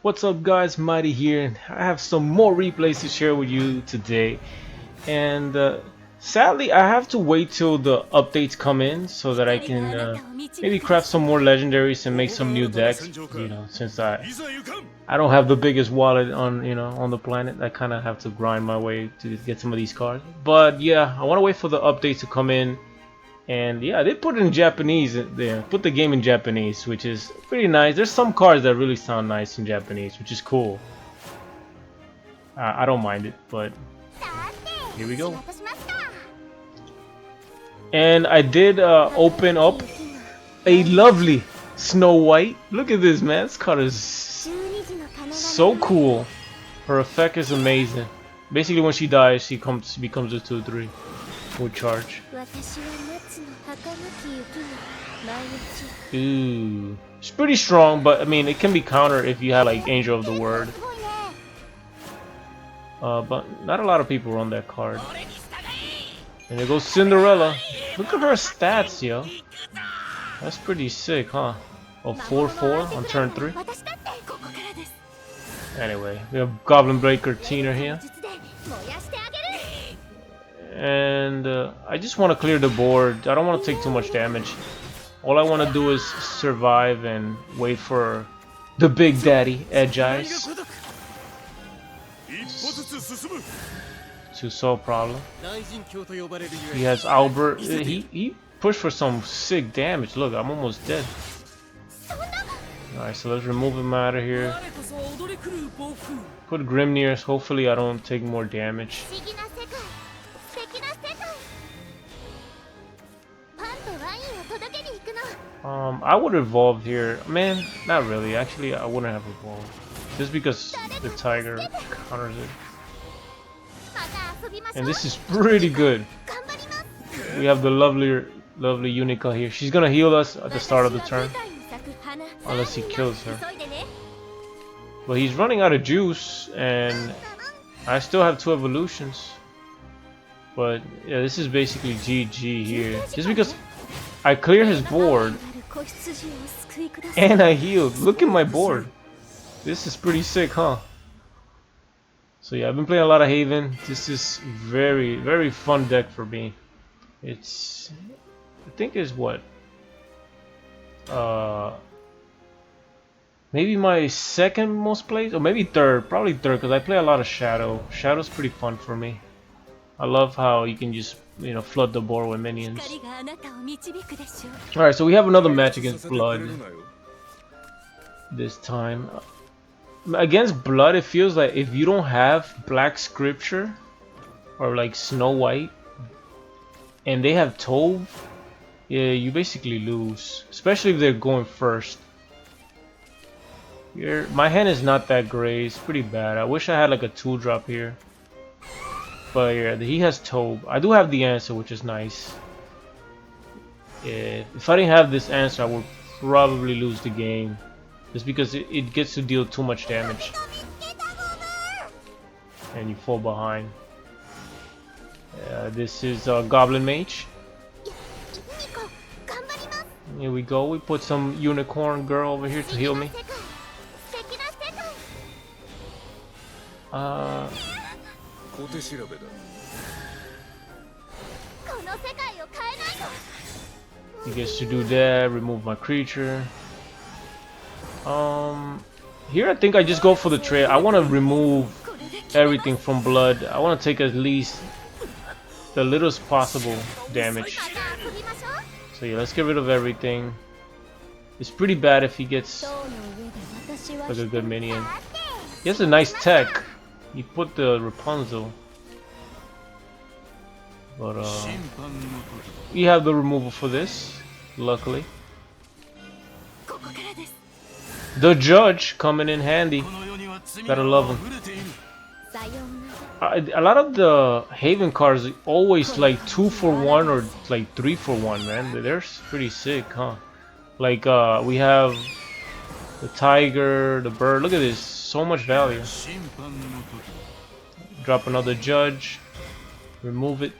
What's up guys, Mighty here, and I have some more replays to share with you today. And sadly I have to wait till the updates come in so that I can maybe craft some more legendaries and make some new decks, since I don't have the biggest wallet on on the planet. I kind of have to grind my way to get some of these cards. But yeah, I want to wait for the updates to come in. And yeah, they put it in Japanese. They put the game in Japanese, which is pretty nice. There's some cards that really sound nice in Japanese, which is cool. I don't mind it, but here we go. And I did open up a lovely Snow White. Look at this, man. This card is so cool. Her effect is amazing. Basically, when she dies, she becomes a 2/3 with charge. Ooh, it's pretty strong, but I mean it can be countered if you have like Angel of the Word. But not a lot of people run that card. And there goes Cinderella. Look at her stats, yo. That's pretty sick, huh? Oh, 4/4 on turn 3. Anyway, we have Goblin Breaker Teener here. And I just want to clear the board. I don't want to take too much damage. All I want to do is survive and wait for the Big Daddy Edge Eyes to solve problem. He has Albert. He pushed for some sick damage. Look, I'm almost dead. Alright, so let's remove him out of here. Put Grimnir's. Hopefully I don't take more damage. I would evolve here. Man, not really. Actually, I wouldn't have evolved. Just because the tiger counters it. And this is pretty good. We have the lovely Unica here. She's gonna heal us at the start of the turn. Unless he kills her. But he's running out of juice, and I still have 2 evolutions. But yeah, this is basically GG here. Just because I clear his board and I healed. Look at my board. This is pretty sick, huh? So yeah, I've been playing a lot of Haven. This is very fun deck for me. It's, I think is what, maybe my second most played, or maybe third, probably third, because I play a lot of Shadow. Shadow's pretty fun for me. I love how you can just, flood the board with minions. Alright, so we have another match against Blood. This time. Against Blood, it feels like if you don't have Black Scripture, or like Snow White, and they have Tove, yeah, you basically lose. Especially if they're going first. Here, my hand is not that great, it's pretty bad. I wish I had like a 2-drop here. But yeah, he has Tobe. I do have the answer, which is nice. Yeah, if I didn't have this answer, I would probably lose the game. Just because it gets to deal too much damage. And you fall behind. This is Goblin Mage. Here we go. We put some unicorn girl over here to heal me. He gets to do that, remove my creature. Here I think I just go for the trade. I want to remove everything from Blood. I want to take at least the littlest possible damage. So yeah, let's get rid of everything. It's pretty bad if he gets like a good minion. He has a nice tech. He put the Rapunzel. But we have the removal for this, luckily. The Judge coming in handy. Gotta love him. A lot of the Haven cards always like 2-for-1 or like 3-for-1, man. They're pretty sick, huh? Like we have the tiger, the bird. Look at this, so much value. Drop another Judge. Remove it.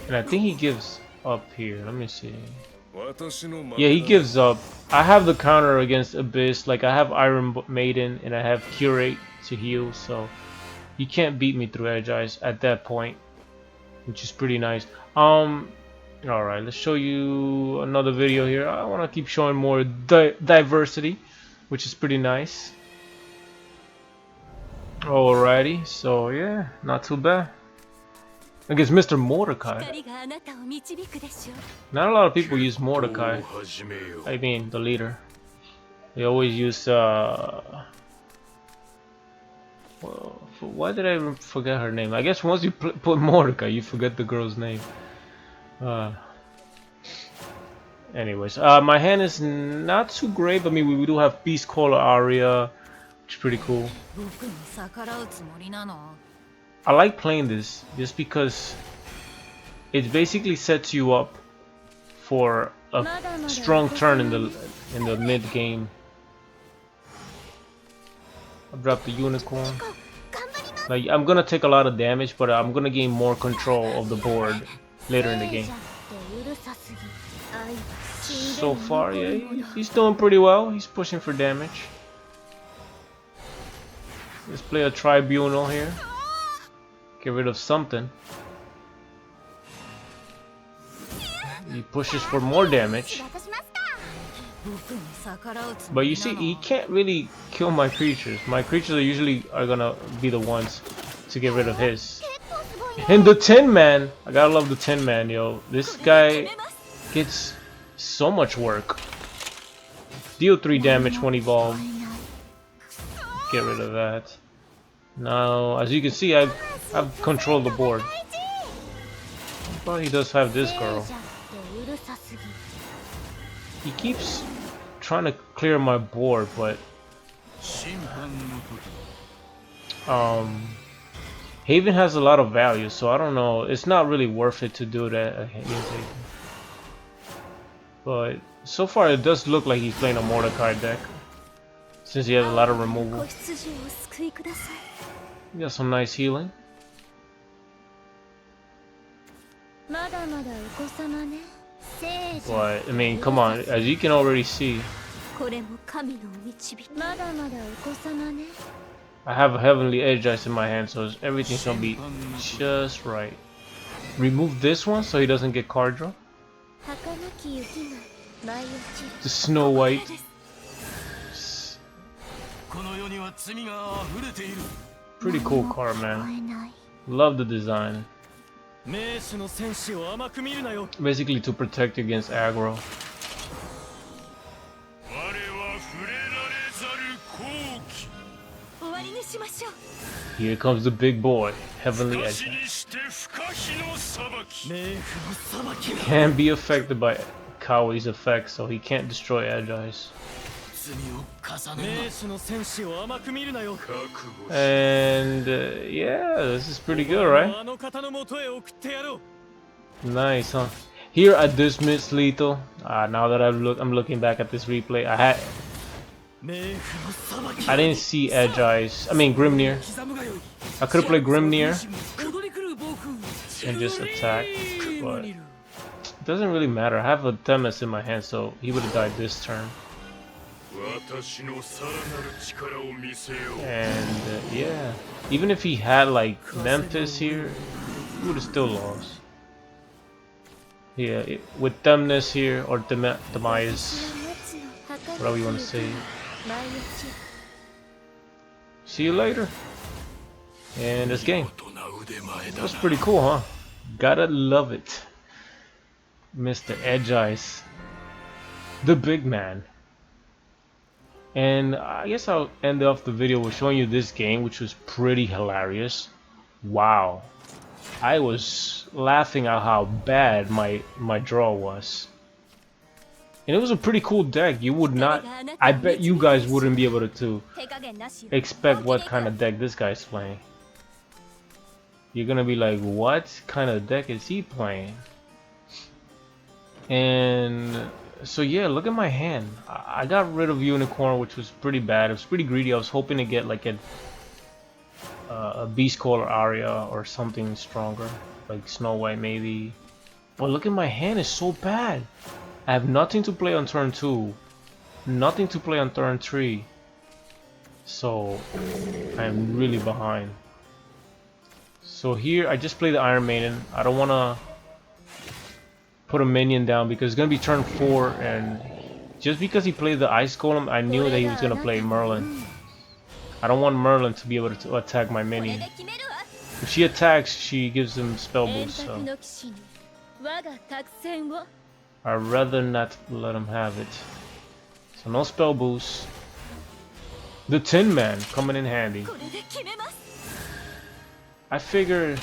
And I think he gives up here. Let me see. Yeah, he gives up. I have the counter against Abyss. Like, I have Iron Maiden and I have Curate to heal, so you can't beat me through Edge Eyes at that point, which is pretty nice. Alright, let's show you another video here. I want to keep showing more diversity, which is pretty nice. Alrighty, so yeah, not too bad. I guess Mr. Mordecai. Not a lot of people use Mordecai. I mean, the leader. They always use, well, why did I even forget her name? I guess once you put Mordecai, you forget the girl's name. Anyways, my hand is not too great. I mean, we do have Beast Caller Aria, which is pretty cool. I like playing this just because it basically sets you up for a strong turn in the mid game. I dropped the unicorn. Like, I'm gonna take a lot of damage, but I'm gonna gain more control of the board later in the game. So far, yeah, he's doing pretty well. He's pushing for damage. Let's play a tribunal here. Get rid of something. He pushes for more damage. But you see, he can't really kill my creatures. My creatures are usually gonna be the ones to get rid of his. And the Tin Man! I gotta love the Tin Man, yo. This guy gets so much work. Deal 3 damage when evolved. Get rid of that. Now, as you can see, I've controlled the board. But he does have this girl. He keeps trying to clear my board, but Haven has a lot of value, so I don't know. It's not really worth it to do that. But so far, it does look like he's playing a Mordecai deck, since he has a lot of removal. He got some nice healing. But I mean, come on, as you can already see, I have a Heavenly Edge Ice in my hand, so everything's gonna be just right. Remove this one so he doesn't get card draw. The Snow White. Pretty cool card, man. Love the design. Basically to protect against aggro. Here comes the big boy, Heavenly Edge. Can't be affected by Kawi's effect, so he can't destroy Edge Eyes. And yeah, this is pretty good, right? Nice, huh? Here I dismiss lethal. Now that I'm looking back at this replay, I didn't see Edge Eyes. I mean Grimnir. I could have played Grimnir and just attacked, but it doesn't really matter. I have a Themis in my hand, so he would have died this turn. And yeah, even if he had like Memphis here, he would have still lost. Yeah, with Temness here, or Demise, whatever you want to say. See you later. And this game. That's pretty cool, huh? Gotta love it. Mr. Edge Eyes. The big man. And I guess I'll end off the video with showing you this game, which was pretty hilarious. Wow. I was laughing at how bad my draw was. And it was a pretty cool deck. You would not... I bet you guys wouldn't be able to expect what kind of deck this guy's playing. You're gonna be like, what kind of deck is he playing? And... so yeah, look at my hand. I got rid of Unicorn, which was pretty bad. It was pretty greedy. I was hoping to get like a Beast Caller Aria or something stronger, like Snow White maybe. But look at my hand, it's so bad. I have nothing to play on turn 2, nothing to play on turn 3, so I'm really behind. So here I just play the Iron Maiden. I don't want to put a minion down because it's going to be turn 4, and just because he played the Ice Golem, I knew that he was going to play Merlin. I don't want Merlin to be able to attack my minion. If she attacks, she gives him spell boost, so I'd rather not let him have it. So no spell boost. The Tin Man coming in handy. I figure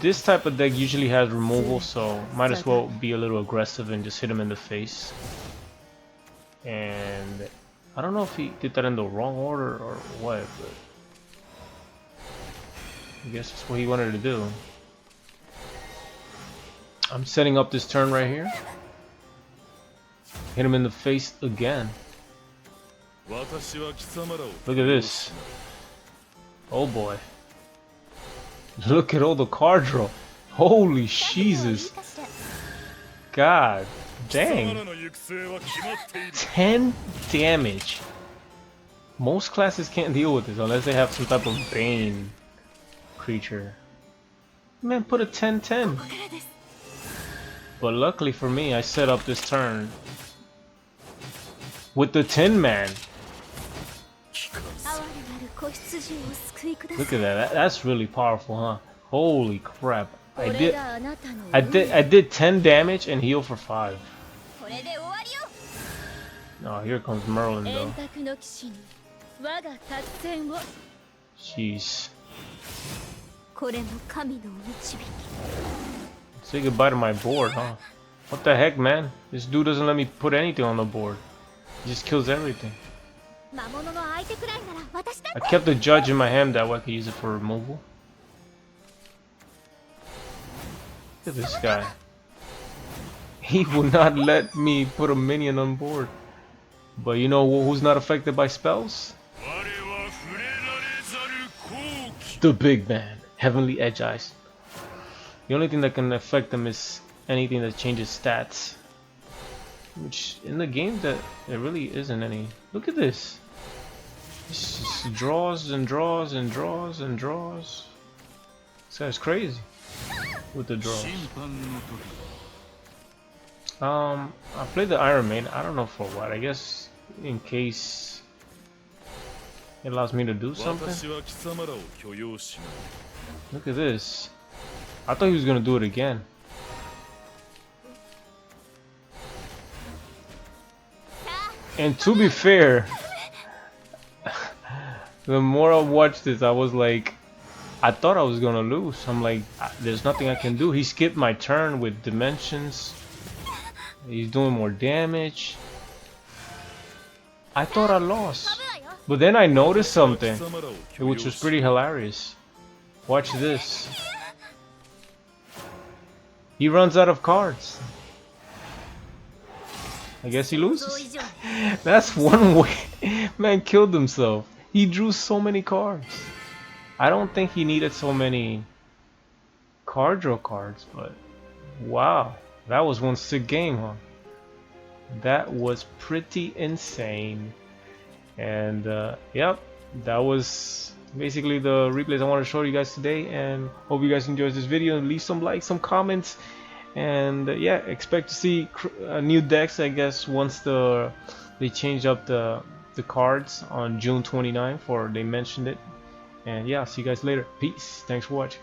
this type of deck usually has removal, so might as well be a little aggressive and just hit him in the face. And I don't know if he did that in the wrong order or what, but I guess that's what he wanted to do. I'm setting up this turn right here. Hit him in the face again. Look at this. Oh boy. Look at all the card draw. Holy Jesus. God dang. 10 damage. Most classes can't deal with this unless they have some type of Bane creature. Man, put a 10-10. But luckily for me, I set up this turn with the Tin Man. Look at that. That's really powerful, huh? Holy crap. I did 10 damage and heal for 5. Oh, here comes Merlin though. Jeez. Say goodbye to my board, huh? What the heck, man? This dude doesn't let me put anything on the board. He just kills everything. I kept the Judge in my hand that way I could use it for removal. Look at this guy. He will not let me put a minion on board. But you know who's not affected by spells? The big man, Heavenly Edge Eyes. The only thing that can affect them is anything that changes stats. Which in the game that there really isn't any. Look at this. This just draws and draws and draws and draws. This guy's crazy with the draws. I played the Iron Maiden. I don't know for what. I guess in case it allows me to do something. Look at this. I thought he was gonna do it again. And to be fair, the more I watched this, I was like, I thought I was gonna lose. I'm like, there's nothing I can do. He skipped my turn with dimensions. He's doing more damage. I thought I lost. But then I noticed something, which was pretty hilarious. Watch this. He runs out of cards. I guess he loses. That's one way. Man killed himself. He drew so many cards. I don't think he needed so many card draw cards, but wow. That was one sick game, huh? That was pretty insane. And yep, that was basically the replays I want to show you guys today, and hope you guys enjoyed this video. Leave some likes, some comments, and yeah, expect to see new decks, I guess, once they change up the cards on June 29th, or they mentioned it. And yeah, see you guys later. Peace. Thanks for watching.